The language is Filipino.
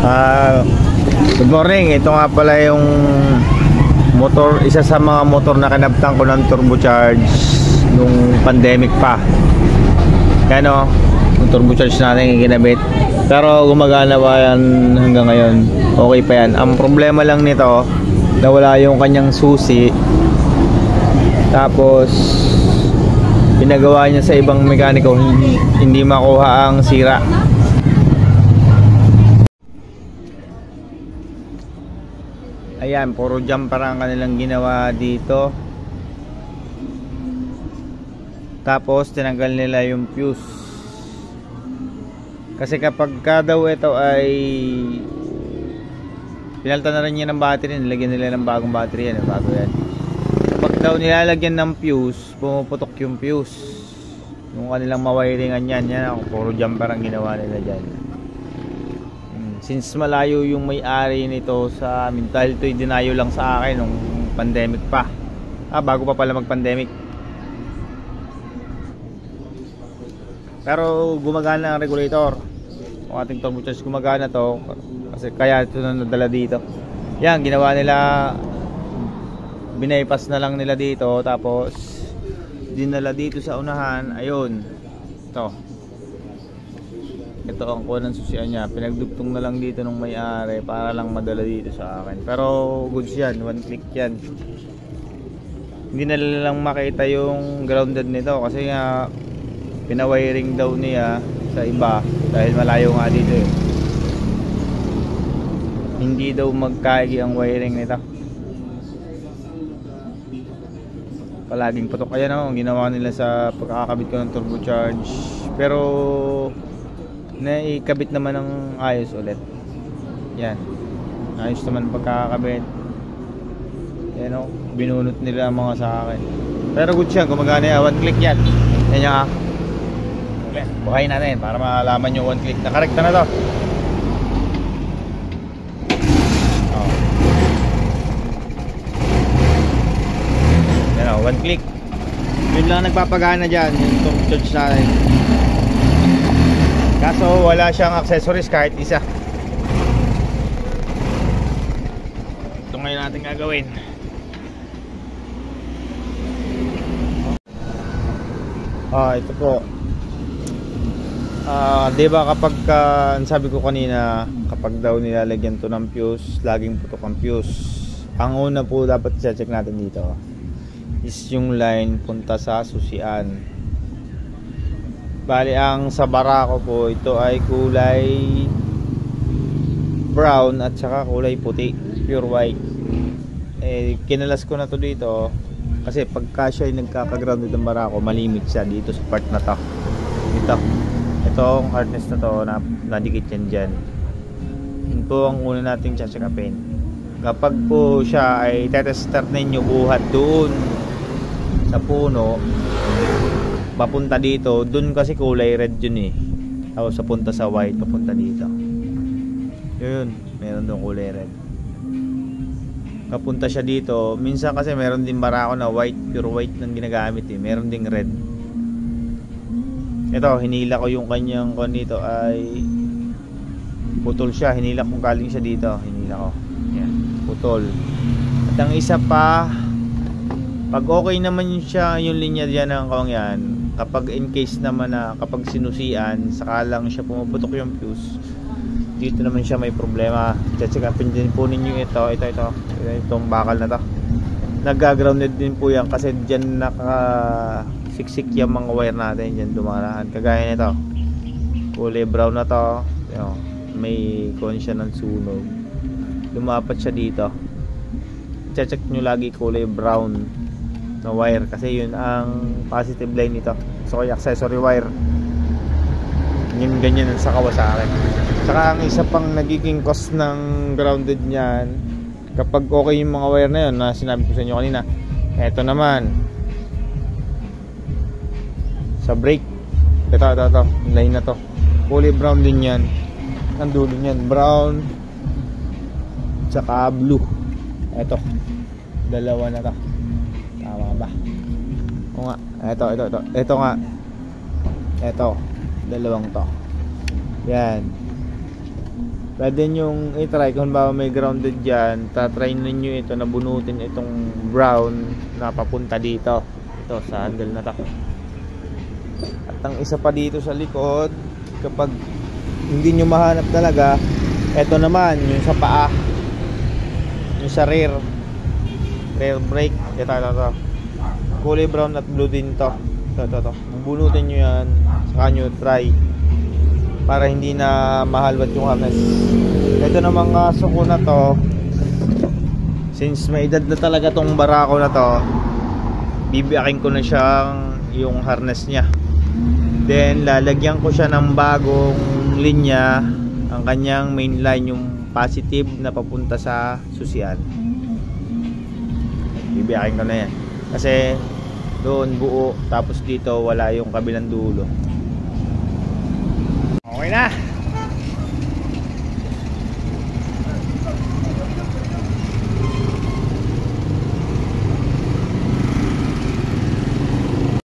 Good morning. Ito nga pala yung motor, isa sa mga motor na kanabtan ko ng turbocharge nung pandemic pa. Yan o, yung turbocharge natin yung ginabit. Pero gumagana pa yan hanggang ngayon. Okay pa yan. Ang problema lang nito, nawala yung kanyang susi. Tapos pinagawa niya sa ibang mekaniko, hindi makuha ang sira. Ayan, puro jumper ang kanilang ginawa dito. Tapos tinanggal nila yung fuse. Kasi kapag daw ito ay pinalitan na rin niya ng battery, nilagyan nila ng bagong battery yan, bago yan. Kapag daw nilalagyan ng fuse, pumuputok yung fuse. Yung kanilang mawiringan yan, puro jumper ang ginawa nila dyan. Since malayo yung may-ari nito sa amin, dahil ito'y dinayo lang sa akin nung pandemic pa. Bago pa pala mag-pandemic. Pero gumagana ang regulator. Ang ating turbocharge gumagana to. Kasi kaya ito na nadala dito. Yan, ginawa nila, binaypass na lang nila dito. Tapos dinala dito sa unahan. Ayun, ito ang kuha ng susian niya. Pinagdugtong na lang dito nung may-ari para lang madala dito sa akin. Pero goods yan, one click yan. Hindi na lang makita yung grounded nito kasi nga pinawiring daw niya sa iba dahil malayo nga dito eh. Hindi daw magkaigi ang wiring nito. Palaging putok. Ayan o, ginawa nila sa pagkakabit ko ng turbocharge. Pero naikabit naman ng ayos ulit. Yan, ayos naman pagkakabit. Yan o, binunot nila mga sa akin. Pero good siya, gumagana yan. One click yan. Yan yung buhayin natin para malaman yung one click. Nakarekta na to. Yan o, one click. Yun lang nagpapagana dyan, yung turbocharge natin. Kaso wala siyang accessories kahit isa. Ito ngayon natin gagawin. Ito po. Diba kapag sabi ko kanina, kapag daw nilalagyan to ng fuse, laging putok ang fuse. Ang una po dapat i-check natin dito is yung line punta sa susian. Bali ang sa barako po, ito ay kulay brown at saka kulay puti, pure white. Kinalas ko na to dito kasi pagka siya ay nagkakagrounded ng barako, malimit siya dito sa part na to. Itong hardness na to, nadikit yan dyan. Yun po ang una nating check-upin. Kapag po siya ay tetester ninyo buhat doon sa puno papunta dito, dun kasi kulay red yun eh. Tapos papunta sa white, papunta dito. Yun, meron doon kulay red. Papunta siya dito. Minsan kasi meron din barako na white, pure white nang ginagamit eh. Meron ding red. Ito, hinila ko yung kanyang kon dito ay putol siya. Hinila kung galing siya dito. Hinila ko. Yan, putol. At ang isa pa, pag okay naman siya, yung linya diyan ng kawang yan, kapag in case naman na kapag sinusian saka lang siya pumuputok yung fuse, dito naman siya may problema. Check-upin din po ninyo itong bakal na to. Nag-grounded din po yan kasi dyan nakasiksik yung mga wire natin dyan dumaraan. Kagaya nito, kulay brown na to, may konsya ng sunog, lumapat siya dito. Check nyo lagi kulay brown na wire kasi yun ang positive line nito. So yung accessory wire, yung ganyan sa Kawasaki. Saka ang isa pang nagiging cause ng grounded niyan, kapag okay yung mga wire na yun na sinabi ko sa inyo kanina, eto naman sa brake, ito line na to, kulay brown din yan. Ang dulo niyan brown tsaka blue. Eto, dalawa na to. Tama ba? O nga, ito nga. Ito, dalawang to. Yan. Pwede nyong i-try kung ba may grounded dyan, tatry ninyo ito na bunutin itong brown na papunta dito, ito sa handle na to. At ang isa pa dito sa likod, kapag hindi nyo mahanap talaga, ito naman yung sa paa, yung sa rear brake, ito. Kulay brown at blue din to. Ito. Bunutin nyo yan, saka nyo try para hindi na mahalwat yung harness. Ito namang suko na to, since may edad na talaga tong barako na to, bibiyakin ko na siyang yung harness nya. Then lalagyan ko siya ng bagong linya, ang kanyang main line, yung positive na papunta sa susian. Bibiyakin ko na yan kasi doon buo, tapos dito wala yung kabilang dulo.